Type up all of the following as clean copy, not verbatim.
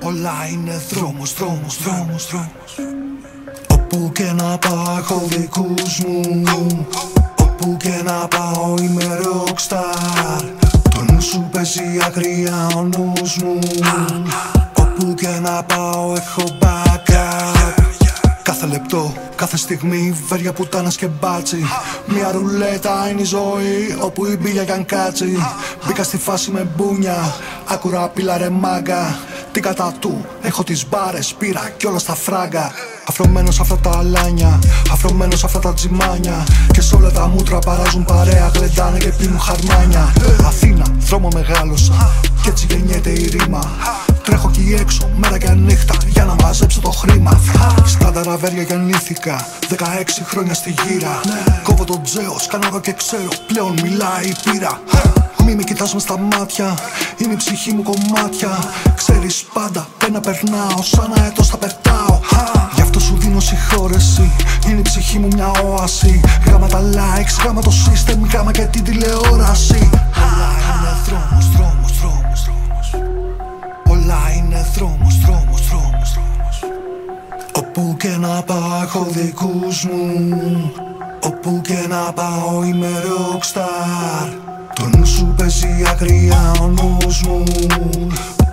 Όλα είναι δρόμος, δρόμος, δρόμος, δρόμος. Όπου και να πάω έχω δικούς μου. Όπου και να πάω είμαι rockstar. Το νου σου παίζει αγρία ο νους μου. Όπου και να πάω έχω backup. Κάθε λεπτό, κάθε στιγμή, βέρια, πουτάνας και μπάτσι. Μια ρουλέτα είναι η ζωή, όπου η μπίλια κι αν κάτσει. Μπήκα στη φάση με μπούνια, άκουρα πίλα ρε μάγκα. Τι κατά του, έχω τις μπάρες, πήρα κι όλα στα φράγκα. Αφρωμένος σε αυτά τα αλάνια, αφρωμένος σε αυτά τα τζιμάνια. Και σ' όλα τα μούτρα παράζουν παρέα, γλεντάνε και πίνουν χαρμάνια. Αθήνα, δρόμο μεγάλωσα, κι έτσι γεννιέται η ρήμα. Τρέχω εκεί έξω, μέρα και νύχτα, για να μαζέψω το χρήμα. Στα ταραβέρια γεννήθηκα, 16 χρόνια στη γύρα. Κόβω το τζέος, κάνω εδώ και ξέρω, πλέον μιλάει η πύρα. Μη με κοιτάς μες στα μάτια, είναι η ψυχή μου κομμάτια. Ξέρεις πάντα, πένα περνάω, σαν αετός θα πετάω. Γι' αυτό σου δίνω συγχώρεση, είναι η ψυχή μου μια όαση. Γάμα τα likes, γάμα το system, γάμα και την τηλεόραση. Όλα είναι δρόμος, δρόμος, δρόμος, δρόμος. Όλα είναι δρόμος, δρόμος, δρόμος, δρόμος. Όπου και να πάω έχω δικούς μου. Όπου και να πάω είμαι rockstar. Το νου σου παίζει αγρία ο νους μου.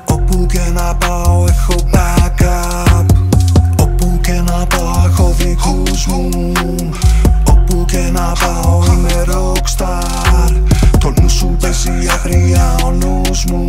Όπου και να πάω έχω backup. Όπου και να πάω έχω δικούς μου. Όπου και να πάω είμαι rockstar. Το νου σου παίζει αγρία ο νους μου.